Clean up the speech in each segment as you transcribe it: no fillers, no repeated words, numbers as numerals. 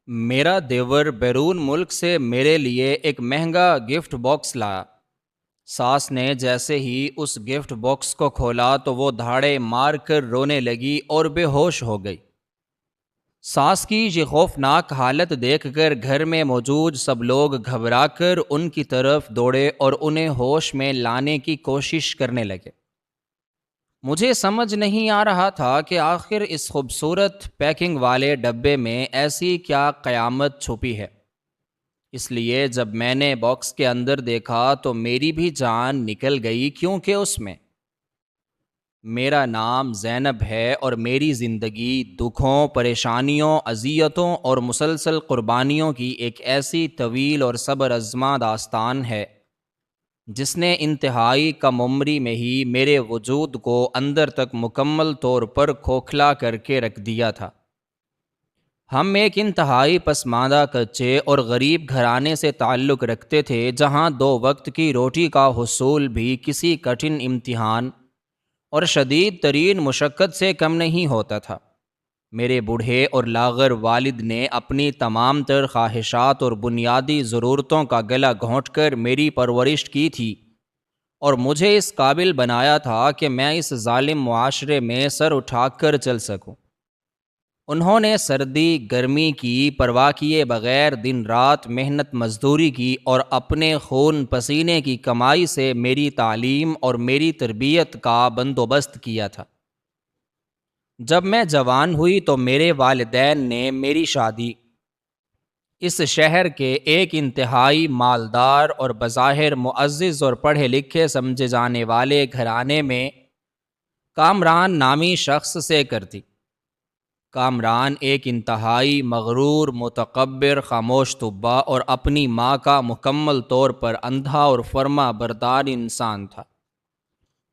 میرا دیور بیرون ملک سے میرے لیے ایک مہنگا گفٹ باکس لایا۔ ساس نے جیسے ہی اس گفٹ باکس کو کھولا تو وہ دھاڑے مار کر رونے لگی اور بے ہوش ہو گئی۔ ساس کی یہ خوفناک حالت دیکھ کر گھر میں موجود سب لوگ گھبرا کر ان کی طرف دوڑے اور انہیں ہوش میں لانے کی کوشش کرنے لگے۔ مجھے سمجھ نہیں آ رہا تھا کہ آخر اس خوبصورت پیکنگ والے ڈبے میں ایسی کیا قیامت چھپی ہے۔ اس لیے جب میں نے باکس کے اندر دیکھا تو میری بھی جان نکل گئی، کیونکہ اس میں میرا نام زینب ہے اور میری زندگی دکھوں، پریشانیوں، اذیتوں اور مسلسل قربانیوں کی ایک ایسی طویل اور صبر آزما داستان ہے جس نے انتہائی کم عمری میں ہی میرے وجود کو اندر تک مکمل طور پر کھوکھلا کر کے رکھ دیا تھا۔ ہم ایک انتہائی پسماندہ کچے اور غریب گھرانے سے تعلق رکھتے تھے، جہاں 2 وقت کی روٹی کا حصول بھی کسی کٹھن امتحان اور شدید ترین مشقت سے کم نہیں ہوتا تھا۔ میرے بوڑھے اور لاغر والد نے اپنی تمام تر خواہشات اور بنیادی ضرورتوں کا گلا گھونٹ کر میری پرورش کی تھی اور مجھے اس قابل بنایا تھا کہ میں اس ظالم معاشرے میں سر اٹھا کر چل سکوں۔ انہوں نے سردی گرمی کی پرواہ کیے بغیر دن رات محنت مزدوری کی اور اپنے خون پسینے کی کمائی سے میری تعلیم اور میری تربیت کا بندوبست کیا تھا۔ جب میں جوان ہوئی تو میرے والدین نے میری شادی اس شہر کے ایک انتہائی مالدار اور بظاہر معزز اور پڑھے لکھے سمجھے جانے والے گھرانے میں کامران نامی شخص سے کر دی۔ کامران ایک انتہائی مغرور، متکبر، خاموش طبع اور اپنی ماں کا مکمل طور پر اندھا اور فرما بردار انسان تھا،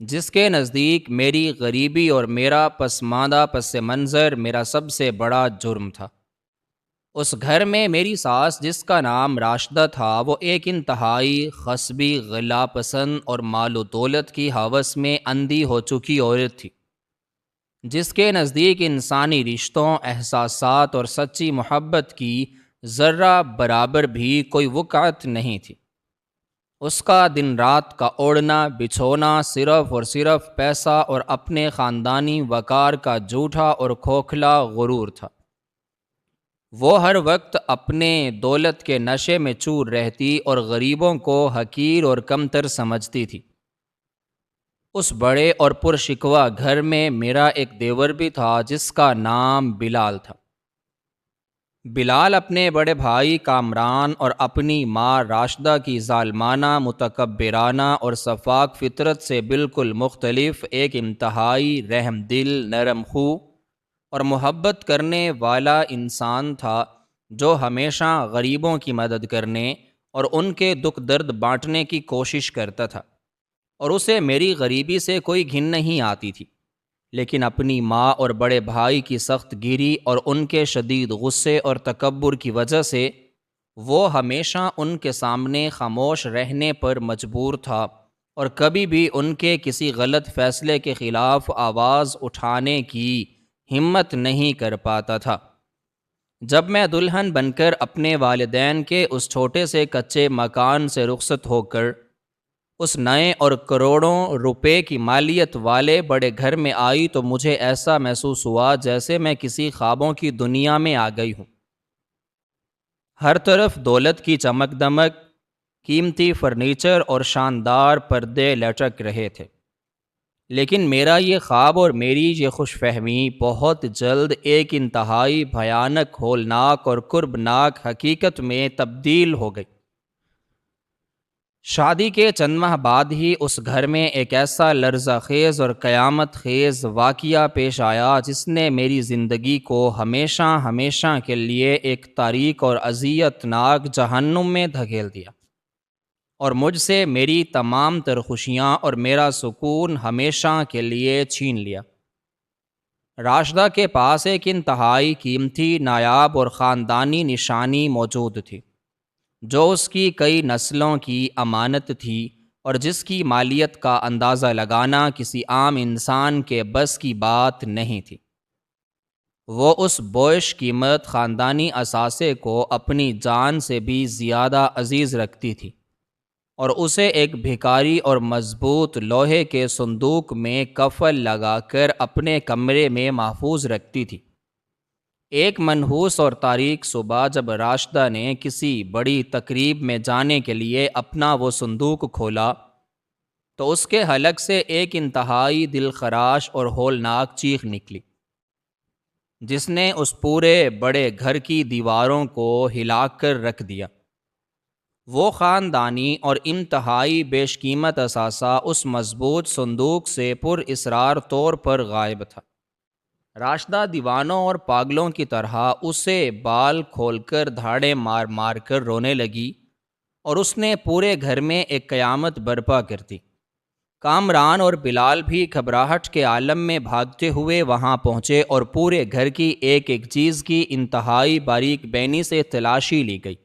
جس کے نزدیک میری غریبی اور میرا پسماندہ پس منظر میرا سب سے بڑا جرم تھا۔ اس گھر میں میری ساس، جس کا نام راشدہ تھا، وہ ایک انتہائی غصبی، غلا پسند اور مال و دولت کی ہوس میں اندھی ہو چکی عورت تھی، جس کے نزدیک انسانی رشتوں، احساسات اور سچی محبت کی ذرہ برابر بھی کوئی وقعت نہیں تھی۔ اس کا دن رات کا اوڑھنا بچھونا صرف اور صرف پیسہ اور اپنے خاندانی وقار کا جھوٹا اور کھوکھلا غرور تھا۔ وہ ہر وقت اپنے دولت کے نشے میں چور رہتی اور غریبوں کو حقیر اور کمتر سمجھتی تھی۔ اس بڑے اور پرشکوہ گھر میں میرا ایک دیور بھی تھا، جس کا نام بلال تھا۔ بلال اپنے بڑے بھائی کامران اور اپنی ماں راشدہ کی ظالمانہ، متکبرانہ اور شفاق فطرت سے بالکل مختلف ایک انتہائی رحم دل، نرم خو اور محبت کرنے والا انسان تھا، جو ہمیشہ غریبوں کی مدد کرنے اور ان کے دکھ درد بانٹنے کی کوشش کرتا تھا، اور اسے میری غریبی سے کوئی گھن نہیں آتی تھی۔ لیکن اپنی ماں اور بڑے بھائی کی سخت گیری اور ان کے شدید غصے اور تکبر کی وجہ سے وہ ہمیشہ ان کے سامنے خاموش رہنے پر مجبور تھا اور کبھی بھی ان کے کسی غلط فیصلے کے خلاف آواز اٹھانے کی ہمت نہیں کر پاتا تھا۔ جب میں دلہن بن کر اپنے والدین کے اس چھوٹے سے کچے مکان سے رخصت ہو کر اس نئے اور کروڑوں روپے کی مالیت والے بڑے گھر میں آئی تو مجھے ایسا محسوس ہوا جیسے میں کسی خوابوں کی دنیا میں آ گئی ہوں۔ ہر طرف دولت کی چمک دمک، قیمتی فرنیچر اور شاندار پردے لٹک رہے تھے، لیکن میرا یہ خواب اور میری یہ خوش فہمی بہت جلد ایک انتہائی بھیانک، ہولناک اور کربناک حقیقت میں تبدیل ہو گئی۔ شادی کے چند ماہ بعد ہی اس گھر میں ایک ایسا لرزہ خیز اور قیامت خیز واقعہ پیش آیا جس نے میری زندگی کو ہمیشہ ہمیشہ کے لیے ایک تاریک اور اذیت ناک جہنم میں دھکیل دیا، اور مجھ سے میری تمام تر خوشیاں اور میرا سکون ہمیشہ کے لیے چھین لیا۔ راشدہ کے پاس ایک انتہائی قیمتی، نایاب اور خاندانی نشانی موجود تھی، جو اس کی کئی نسلوں کی امانت تھی اور جس کی مالیت کا اندازہ لگانا کسی عام انسان کے بس کی بات نہیں تھی۔ وہ اس بوئش قیمت خاندانی اثاثے کو اپنی جان سے بھی زیادہ عزیز رکھتی تھی اور اسے ایک بھکاری اور مضبوط لوہے کے صندوق میں کفل لگا کر اپنے کمرے میں محفوظ رکھتی تھی۔ ایک منحوس اور تاریک صبح جب راشدہ نے کسی بڑی تقریب میں جانے کے لیے اپنا وہ صندوق کھولا تو اس کے حلق سے ایک انتہائی دلخراش اور ہولناک چیخ نکلی، جس نے اس پورے بڑے گھر کی دیواروں کو ہلا کر رکھ دیا۔ وہ خاندانی اور انتہائی بیش قیمت اثاثہ اس مضبوط صندوق سے پر اسرار طور پر غائب تھا۔ راشدہ دیوانوں اور پاگلوں کی طرح اسے بال کھول کر دھاڑے مار مار کر رونے لگی اور اس نے پورے گھر میں ایک قیامت برپا کر دی۔ کامران اور بلال بھی گھبراہٹ کے عالم میں بھاگتے ہوئے وہاں پہنچے اور پورے گھر کی ایک ایک چیز کی انتہائی باریک بینی سے تلاشی لی گئی،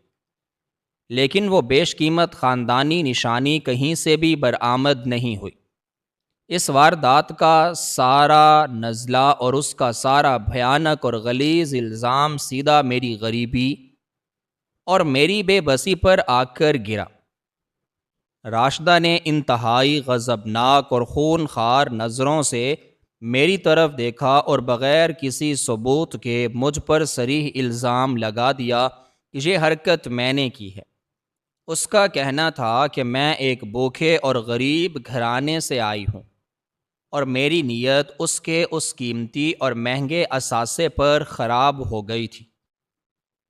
لیکن وہ بیش قیمت خاندانی نشانی کہیں سے بھی برآمد نہیں ہوئی۔ اس واردات کا سارا نزلہ اور اس کا سارا بھیانک اور غلیظ الزام سیدھا میری غریبی اور میری بے بسی پر آ کر گرا۔ راشدہ نے انتہائی غضبناک اور خون خوار نظروں سے میری طرف دیکھا اور بغیر کسی ثبوت کے مجھ پر صریح الزام لگا دیا کہ یہ حرکت میں نے کی ہے۔ اس کا کہنا تھا کہ میں ایک بھوکے اور غریب گھرانے سے آئی ہوں اور میری نیت اس قیمتی اور مہنگے اثاثے پر خراب ہو گئی تھی۔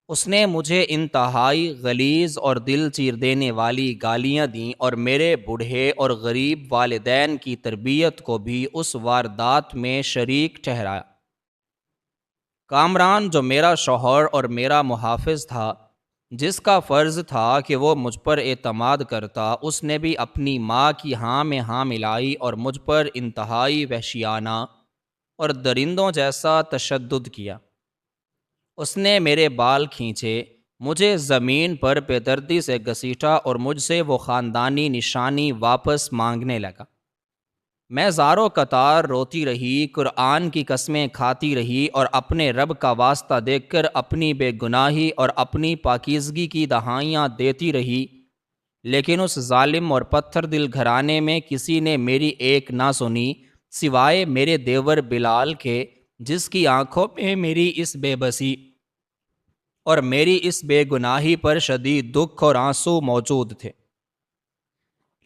اس نے مجھے انتہائی غلیظ اور دل چیر دینے والی گالیاں دیں اور میرے بوڑھے اور غریب والدین کی تربیت کو بھی اس واردات میں شریک ٹھہرایا۔ کامران جو میرا شوہر اور میرا محافظ تھا، جس کا فرض تھا کہ وہ مجھ پر اعتماد کرتا، اس نے بھی اپنی ماں کی ہاں میں ہاں ملائی اور مجھ پر انتہائی وحشیانہ اور درندوں جیسا تشدد کیا۔ اس نے میرے بال کھینچے، مجھے زمین پر بے دردی سے گھسیٹا اور مجھ سے وہ خاندانی نشانی واپس مانگنے لگا۔ میں زاروں قطار روتی رہی، قرآن کی قسمیں کھاتی رہی اور اپنے رب کا واسطہ دیکھ کر اپنی بے گناہی اور اپنی پاکیزگی کی دہائیاں دیتی رہی، لیکن اس ظالم اور پتھر دل گھرانے میں کسی نے میری ایک نہ سنی سوائے میرے دیور بلال کے، جس کی آنکھوں میں میری اس بے بسی اور میری اس بے گناہی پر شدید دکھ اور آنسو موجود تھے،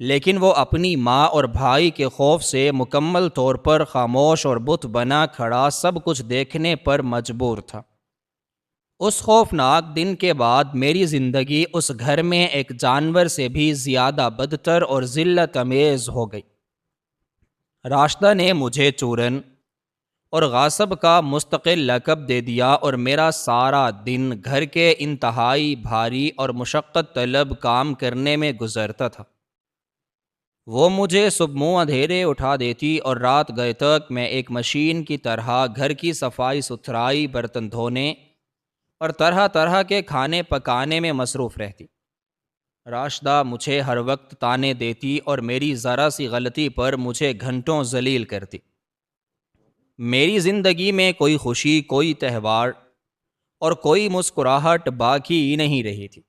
لیکن وہ اپنی ماں اور بھائی کے خوف سے مکمل طور پر خاموش اور بت بنا کھڑا سب کچھ دیکھنے پر مجبور تھا۔ اس خوفناک دن کے بعد میری زندگی اس گھر میں ایک جانور سے بھی زیادہ بدتر اور ذلت امیز ہو گئی۔ راشدہ نے مجھے چورن اور غاصب کا مستقل لقب دے دیا اور میرا سارا دن گھر کے انتہائی بھاری اور مشقت طلب کام کرنے میں گزرتا تھا۔ وہ مجھے صبح منہ اندھیرے اٹھا دیتی اور رات گئے تک میں ایک مشین کی طرح گھر کی صفائی ستھرائی، برتن دھونے اور طرح طرح کے کھانے پکانے میں مصروف رہتی۔ راشدہ مجھے ہر وقت تانے دیتی اور میری ذرا سی غلطی پر مجھے گھنٹوں ذلیل کرتی۔ میری زندگی میں کوئی خوشی، کوئی تہوار اور کوئی مسکراہٹ باقی نہیں رہی تھی۔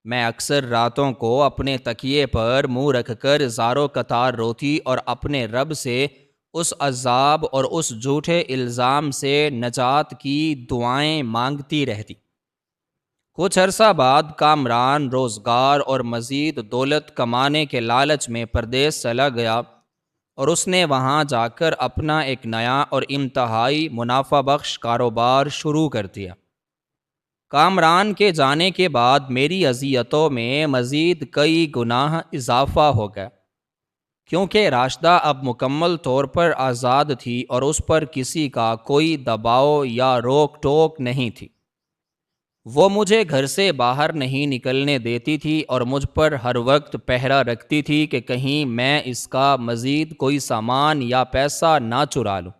میں اکثر راتوں کو اپنے تکیے پر منہ رکھ کر زاروں قطار روتی اور اپنے رب سے اس عذاب اور اس جھوٹے الزام سے نجات کی دعائیں مانگتی رہتی۔ کچھ عرصہ بعد کامران روزگار اور مزید دولت کمانے کے لالچ میں پردیس چلا گیا اور اس نے وہاں جا کر اپنا ایک نیا اور انتہائی منافع بخش کاروبار شروع کر دیا۔ کامران کے جانے کے بعد میری اذیتوں میں مزید کئی گناہ اضافہ ہو گیا، کیونکہ راشدہ اب مکمل طور پر آزاد تھی اور اس پر کسی کا کوئی دباؤ یا روک ٹوک نہیں تھی۔ وہ مجھے گھر سے باہر نہیں نکلنے دیتی تھی اور مجھ پر ہر وقت پہرا رکھتی تھی کہ کہیں میں اس کا مزید کوئی سامان یا پیسہ نہ چرا لوں۔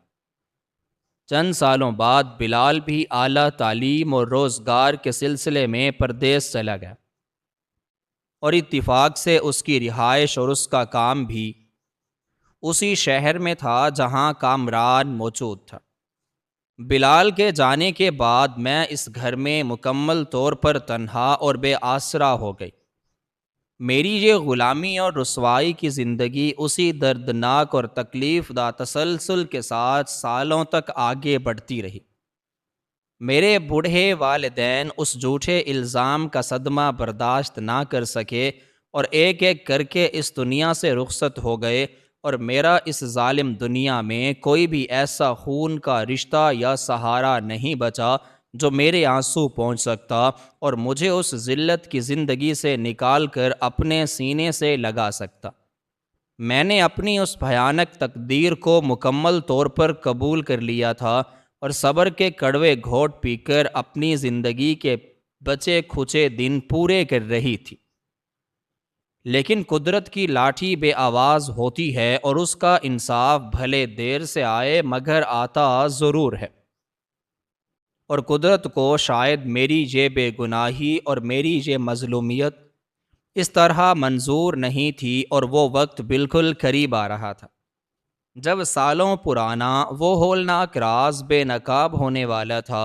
چند سالوں بعد بلال بھی اعلیٰ تعلیم اور روزگار کے سلسلے میں پردیس چلا گیا اور اتفاق سے اس کی رہائش اور اس کا کام بھی اسی شہر میں تھا جہاں کامران موجود تھا۔ بلال کے جانے کے بعد میں اس گھر میں مکمل طور پر تنہا اور بے آسرا ہو گئی۔ میری یہ غلامی اور رسوائی کی زندگی اسی دردناک اور تکلیف دہ تسلسل کے ساتھ سالوں تک آگے بڑھتی رہی۔ میرے بوڑھے والدین اس جھوٹے الزام کا صدمہ برداشت نہ کر سکے اور ایک ایک کر کے اس دنیا سے رخصت ہو گئے، اور میرا اس ظالم دنیا میں کوئی بھی ایسا خون کا رشتہ یا سہارا نہیں بچا جو میرے آنسو پہنچ سکتا اور مجھے اس ذلت کی زندگی سے نکال کر اپنے سینے سے لگا سکتا۔ میں نے اپنی اس بھیانک تقدیر کو مکمل طور پر قبول کر لیا تھا اور صبر کے کڑوے گھونٹ پی کر اپنی زندگی کے بچے کھچے دن پورے کر رہی تھی۔ لیکن قدرت کی لاٹھی بے آواز ہوتی ہے اور اس کا انصاف بھلے دیر سے آئے مگر آتا ضرور ہے، اور قدرت کو شاید میری یہ بے گناہی اور میری یہ مظلومیت اس طرح منظور نہیں تھی، اور وہ وقت بالکل قریب آ رہا تھا جب سالوں پرانا وہ ہولناک راز بے نقاب ہونے والا تھا،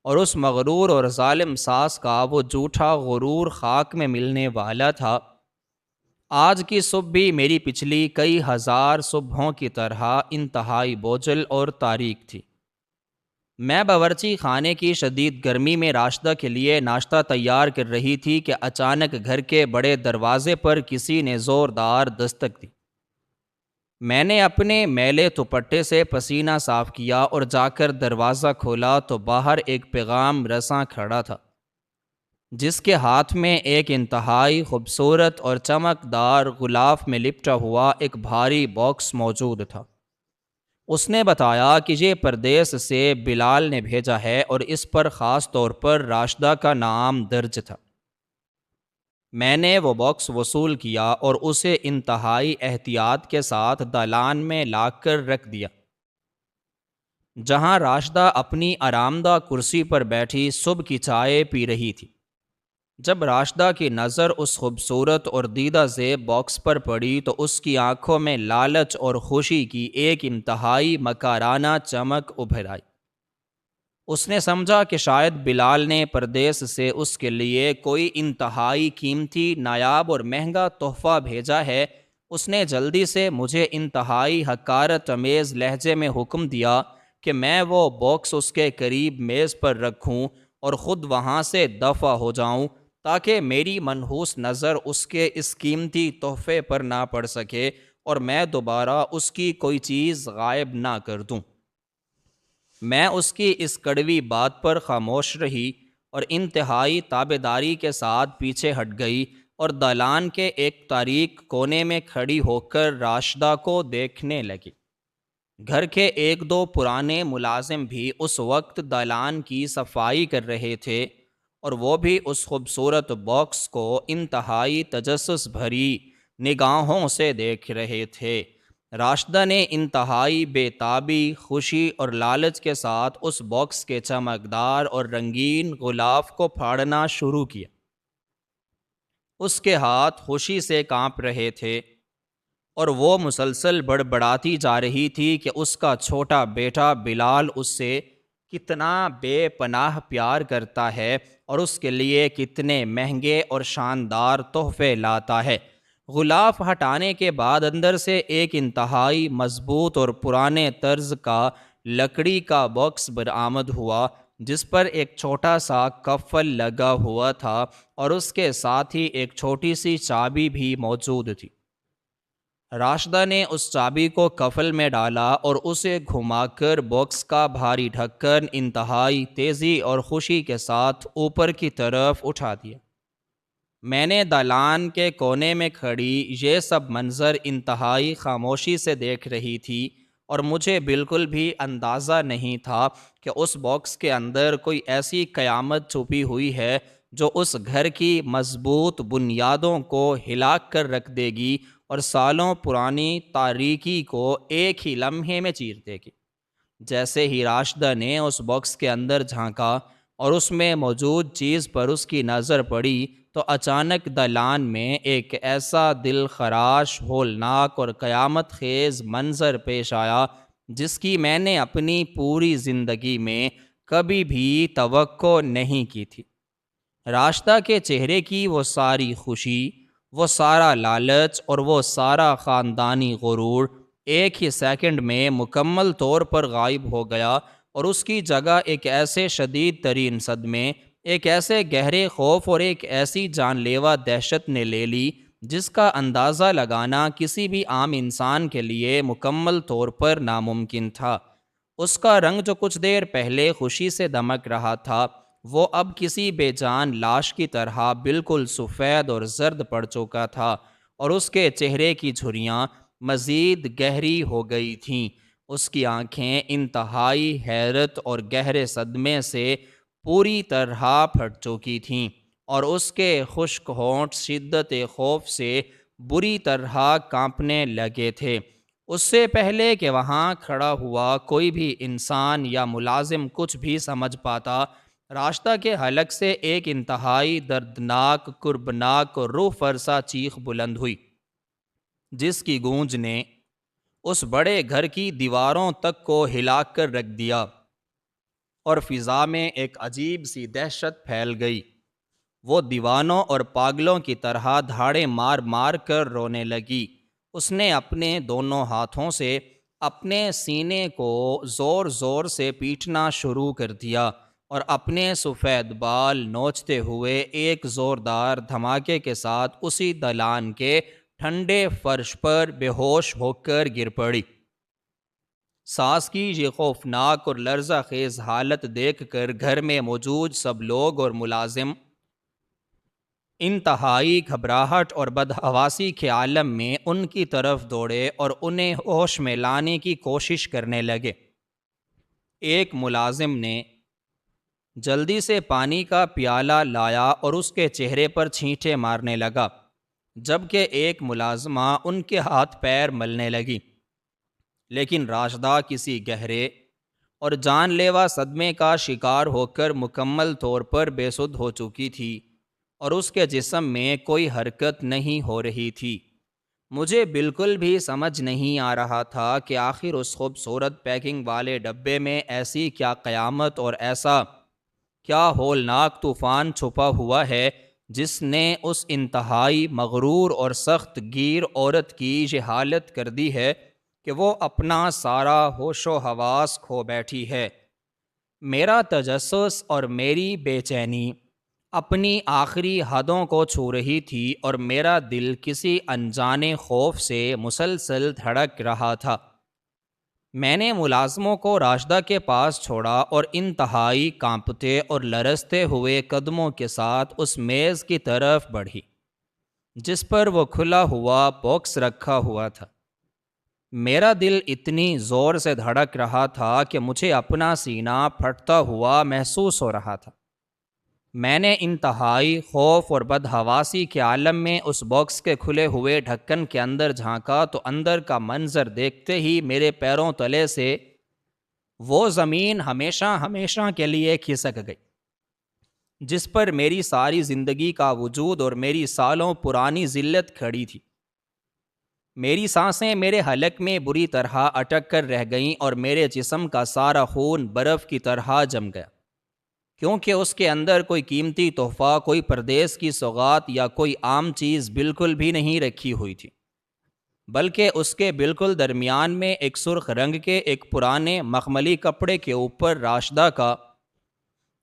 اور اس مغرور اور ظالم ساس کا وہ جھوٹا غرور خاک میں ملنے والا تھا۔ آج کی صبح بھی میری پچھلی کئی ہزار صبحوں کی طرح انتہائی بوجھل اور تاریک تھی۔ میں باورچی خانے کی شدید گرمی میں راشدہ کے لیے ناشتہ تیار کر رہی تھی کہ اچانک گھر کے بڑے دروازے پر کسی نے زوردار دستک دی۔ میں نے اپنے میلے دوپٹے سے پسینہ صاف کیا اور جا کر دروازہ کھولا تو باہر ایک پیغام رساں کھڑا تھا، جس کے ہاتھ میں ایک انتہائی خوبصورت اور چمکدار غلاف میں لپٹا ہوا ایک بھاری باکس موجود تھا۔ اس نے بتایا کہ یہ پردیس سے بلال نے بھیجا ہے اور اس پر خاص طور پر راشدہ کا نام درج تھا۔ میں نے وہ باکس وصول کیا اور اسے انتہائی احتیاط کے ساتھ دالان میں لا کر رکھ دیا، جہاں راشدہ اپنی آرامدہ کرسی پر بیٹھی صبح کی چائے پی رہی تھی۔ جب راشدہ کی نظر اس خوبصورت اور دیدہ زیب باکس پر پڑی تو اس کی آنکھوں میں لالچ اور خوشی کی ایک انتہائی مکارانہ چمک ابھر آئی۔ اس نے سمجھا کہ شاید بلال نے پردیس سے اس کے لیے کوئی انتہائی قیمتی، نایاب اور مہنگا تحفہ بھیجا ہے۔ اس نے جلدی سے مجھے انتہائی حقارت امیز لہجے میں حکم دیا کہ میں وہ باکس اس کے قریب میز پر رکھوں اور خود وہاں سے دفع ہو جاؤں، تاکہ میری منحوس نظر اس کے اس قیمتی تحفے پر نہ پڑ سکے اور میں دوبارہ اس کی کوئی چیز غائب نہ کر دوں۔ میں اس کی اس کڑوی بات پر خاموش رہی اور انتہائی تابعداری کے ساتھ پیچھے ہٹ گئی اور دالان کے ایک تاریک کونے میں کھڑی ہو کر راشدہ کو دیکھنے لگی۔ گھر کے ایک دو پرانے ملازم بھی اس وقت دالان کی صفائی کر رہے تھے، اور وہ بھی اس خوبصورت باکس کو انتہائی تجسس بھری نگاہوں سے دیکھ رہے تھے۔ راشدہ نے انتہائی بے تابی، خوشی اور لالچ کے ساتھ اس باکس کے چمکدار اور رنگین غلاف کو پھاڑنا شروع کیا۔ اس کے ہاتھ خوشی سے کانپ رہے تھے اور وہ مسلسل بڑبڑاتی جا رہی تھی کہ اس کا چھوٹا بیٹا بلال اس سے کتنا بے پناہ پیار کرتا ہے اور اس کے لیے کتنے مہنگے اور شاندار تحفے لاتا ہے۔ غلاف ہٹانے کے بعد اندر سے ایک انتہائی مضبوط اور پرانے طرز کا لکڑی کا باکس برآمد ہوا، جس پر ایک چھوٹا سا قفل لگا ہوا تھا اور اس کے ساتھ ہی ایک چھوٹی سی چابی بھی موجود تھی۔ راشدہ نے اس چابی کو قفل میں ڈالا اور اسے گھما کر باکس کا بھاری ڈھکن انتہائی تیزی اور خوشی کے ساتھ اوپر کی طرف اٹھا دیا۔ میں نے دالان کے کونے میں کھڑی یہ سب منظر انتہائی خاموشی سے دیکھ رہی تھی، اور مجھے بالکل بھی اندازہ نہیں تھا کہ اس باکس کے اندر کوئی ایسی قیامت چھپی ہوئی ہے جو اس گھر کی مضبوط بنیادوں کو ہلا کر رکھ دے گی اور سالوں پرانی تاریکی کو ایک ہی لمحے میں چیر دے گی۔ جیسے ہی راشدہ نے اس باکس کے اندر جھانکا اور اس میں موجود چیز پر اس کی نظر پڑی تو اچانک دالان میں ایک ایسا دل خراش، ہولناک اور قیامت خیز منظر پیش آیا جس کی میں نے اپنی پوری زندگی میں کبھی بھی توقع نہیں کی تھی۔ راشدہ کے چہرے کی وہ ساری خوشی، وہ سارا لالچ اور وہ سارا خاندانی غرور ایک ہی سیکنڈ میں مکمل طور پر غائب ہو گیا، اور اس کی جگہ ایک ایسے شدید ترین صدمے، ایک ایسے گہرے خوف اور ایک ایسی جان لیوا دہشت نے لے لی جس کا اندازہ لگانا کسی بھی عام انسان کے لیے مکمل طور پر ناممکن تھا۔ اس کا رنگ جو کچھ دیر پہلے خوشی سے دمک رہا تھا، وہ اب کسی بے جان لاش کی طرح بالکل سفید اور زرد پڑ چکا تھا، اور اس کے چہرے کی جھریاں مزید گہری ہو گئی تھیں۔ اس کی آنکھیں انتہائی حیرت اور گہرے صدمے سے پوری طرح پھٹ چکی تھیں، اور اس کے خشک ہونٹ شدت خوف سے بری طرح کانپنے لگے تھے۔ اس سے پہلے کہ وہاں کھڑا ہوا کوئی بھی انسان یا ملازم کچھ بھی سمجھ پاتا، راشدہ کے حلق سے ایک انتہائی دردناک، کربناک اور روح فرسا چیخ بلند ہوئی، جس کی گونج نے اس بڑے گھر کی دیواروں تک کو ہلا کر رکھ دیا، اور فضا میں ایک عجیب سی دہشت پھیل گئی۔ وہ دیوانوں اور پاگلوں کی طرح دھاڑے مار مار کر رونے لگی۔ اس نے اپنے دونوں ہاتھوں سے اپنے سینے کو زور زور سے پیٹنا شروع کر دیا، اور اپنے سفید بال نوچتے ہوئے ایک زوردار دھماکے کے ساتھ اسی دالان کے ٹھنڈے فرش پر بے ہوش ہو کر گر پڑی۔ ساس کی یہ خوفناک اور لرزہ خیز حالت دیکھ کر گھر میں موجود سب لوگ اور ملازم انتہائی گھبراہٹ اور بدحواسی کے عالم میں ان کی طرف دوڑے اور انہیں ہوش میں لانے کی کوشش کرنے لگے۔ ایک ملازم نے جلدی سے پانی کا پیالہ لایا اور اس کے چہرے پر چھینٹے مارنے لگا، جبکہ ایک ملازمہ ان کے ہاتھ پیر ملنے لگی۔ لیکن راشدہ کسی گہرے اور جان لیوا صدمے کا شکار ہو کر مکمل طور پر بے سدھ ہو چکی تھی، اور اس کے جسم میں کوئی حرکت نہیں ہو رہی تھی۔ مجھے بالکل بھی سمجھ نہیں آ رہا تھا کہ آخر اس خوبصورت پیکنگ والے ڈبے میں ایسی کیا قیامت اور ایسا کیا ہولناک طوفان چھپا ہوا ہے جس نے اس انتہائی مغرور اور سخت گیر عورت کی یہ حالت کر دی ہے کہ وہ اپنا سارا ہوش و حواس کھو بیٹھی ہے۔ میرا تجسس اور میری بے چینی اپنی آخری حدوں کو چھو رہی تھی، اور میرا دل کسی انجانے خوف سے مسلسل دھڑک رہا تھا۔ میں نے ملازموں کو راشدہ کے پاس چھوڑا اور انتہائی کانپتے اور لرزتے ہوئے قدموں کے ساتھ اس میز کی طرف بڑھی جس پر وہ کھلا ہوا باکس رکھا ہوا تھا۔ میرا دل اتنی زور سے دھڑک رہا تھا کہ مجھے اپنا سینہ پھٹتا ہوا محسوس ہو رہا تھا۔ میں نے انتہائی خوف اور بدحواسی کے عالم میں اس باکس کے کھلے ہوئے ڈھکن کے اندر جھانکا تو اندر کا منظر دیکھتے ہی میرے پیروں تلے سے وہ زمین ہمیشہ ہمیشہ کے لیے کھسک گئی جس پر میری ساری زندگی کا وجود اور میری سالوں پرانی ذلت کھڑی تھی۔ میری سانسیں میرے حلق میں بری طرح اٹک کر رہ گئیں، اور میرے جسم کا سارا خون برف کی طرح جم گیا، کیونکہ اس کے اندر کوئی قیمتی تحفہ، کوئی پردیس کی سوغات یا کوئی عام چیز بالکل بھی نہیں رکھی ہوئی تھی، بلکہ اس کے بالکل درمیان میں ایک سرخ رنگ کے ایک پرانے مخملی کپڑے کے اوپر راشدہ کا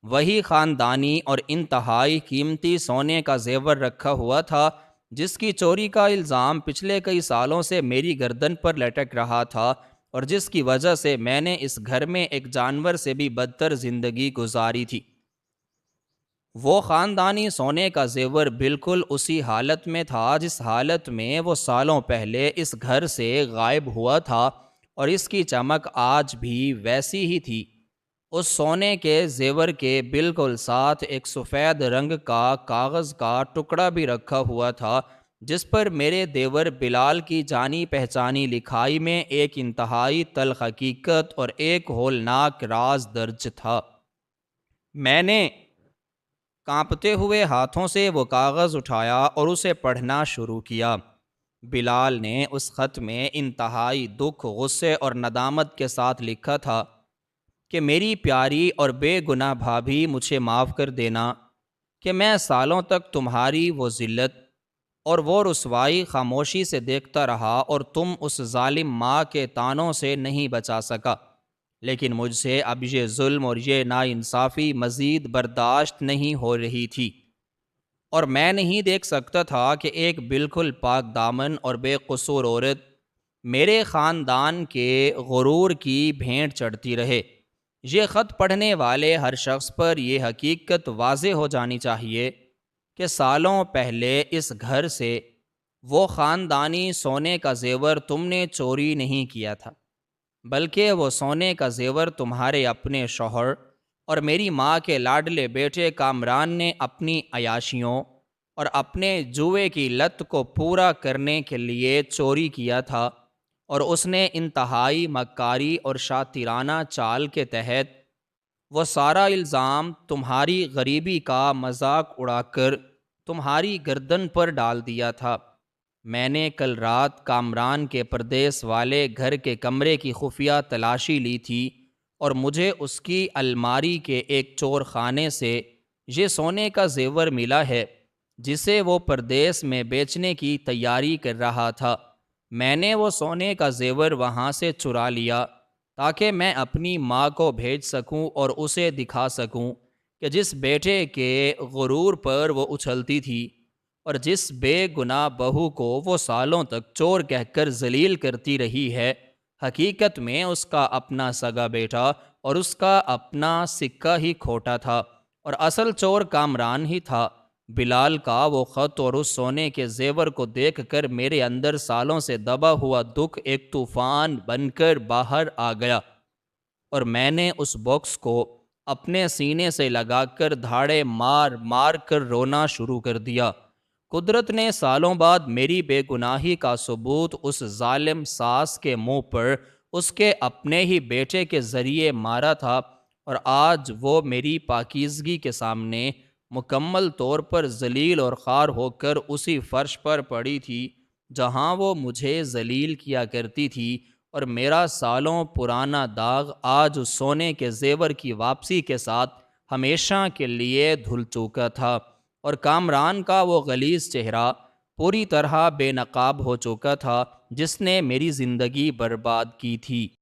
وہی خاندانی اور انتہائی قیمتی سونے کا زیور رکھا ہوا تھا، جس کی چوری کا الزام پچھلے کئی سالوں سے میری گردن پر لٹک رہا تھا، اور جس کی وجہ سے میں نے اس گھر میں ایک جانور سے بھی بدتر زندگی گزاری تھی۔ وہ خاندانی سونے کا زیور بالکل اسی حالت میں تھا جس حالت میں وہ سالوں پہلے اس گھر سے غائب ہوا تھا، اور اس کی چمک آج بھی ویسی ہی تھی۔ اس سونے کے زیور کے بالکل ساتھ ایک سفید رنگ کا کاغذ کا ٹکڑا بھی رکھا ہوا تھا، جس پر میرے دیور بلال کی جانی پہچانی لکھائی میں ایک انتہائی تلخ حقیقت اور ایک ہولناک راز درج تھا۔ میں نے کانپتے ہوئے ہاتھوں سے وہ کاغذ اٹھایا اور اسے پڑھنا شروع کیا۔ بلال نے اس خط میں انتہائی دکھ، غصے اور ندامت کے ساتھ لکھا تھا کہ میری پیاری اور بے گناہ بھابھی، مجھے معاف کر دینا کہ میں سالوں تک تمہاری وہ ذلت اور وہ رسوائی خاموشی سے دیکھتا رہا اور تم اس ظالم ماں کے طعنوں سے نہیں بچا سکا، لیکن مجھ سے اب یہ ظلم اور یہ ناانصافی مزید برداشت نہیں ہو رہی تھی، اور میں نہیں دیکھ سکتا تھا کہ ایک بالکل پاک دامن اور بے قصور عورت میرے خاندان کے غرور کی بھینٹ چڑھتی رہے۔ یہ خط پڑھنے والے ہر شخص پر یہ حقیقت واضح ہو جانی چاہیے کہ سالوں پہلے اس گھر سے وہ خاندانی سونے کا زیور تم نے چوری نہیں کیا تھا، بلکہ وہ سونے کا زیور تمہارے اپنے شوہر اور میری ماں کے لاڈلے بیٹے کامران نے اپنی عیاشیوں اور اپنے جوئے کی لت کو پورا کرنے کے لیے چوری کیا تھا، اور اس نے انتہائی مکاری اور شاطرانہ چال کے تحت وہ سارا الزام تمہاری غریبی کا مذاق اڑا کر تمہاری گردن پر ڈال دیا تھا۔ میں نے کل رات کامران کے پردیس والے گھر کے کمرے کی خفیہ تلاشی لی تھی، اور مجھے اس کی الماری کے ایک چور خانے سے یہ سونے کا زیور ملا ہے جسے وہ پردیس میں بیچنے کی تیاری کر رہا تھا۔ میں نے وہ سونے کا زیور وہاں سے چرا لیا تاکہ میں اپنی ماں کو بھیج سکوں اور اسے دکھا سکوں کہ جس بیٹے کے غرور پر وہ اچھلتی تھی اور جس بے گناہ بہو کو وہ سالوں تک چور کہہ کر ذلیل کرتی رہی ہے، حقیقت میں اس کا اپنا سگا بیٹا اور اس کا اپنا سکہ ہی کھوٹا تھا، اور اصل چور کامران ہی تھا۔ بلال کا وہ خط اور اس سونے کے زیور کو دیکھ کر میرے اندر سالوں سے دبا ہوا دکھ ایک طوفان بن کر باہر آ گیا، اور میں نے اس باکس کو اپنے سینے سے لگا کر دھاڑے مار مار کر رونا شروع کر دیا۔ قدرت نے سالوں بعد میری بے گناہی کا ثبوت اس ظالم ساس کے منہ پر اس کے اپنے ہی بیٹے کے ذریعے مارا تھا، اور آج وہ میری پاکیزگی کے سامنے مکمل طور پر ذلیل اور خوار ہو کر اسی فرش پر پڑی تھی جہاں وہ مجھے ذلیل کیا کرتی تھی، اور میرا سالوں پرانا داغ آج اس سونے کے زیور کی واپسی کے ساتھ ہمیشہ کے لیے دھل چکا تھا، اور کامران کا وہ غلیظ چہرہ پوری طرح بے نقاب ہو چکا تھا جس نے میری زندگی برباد کی تھی۔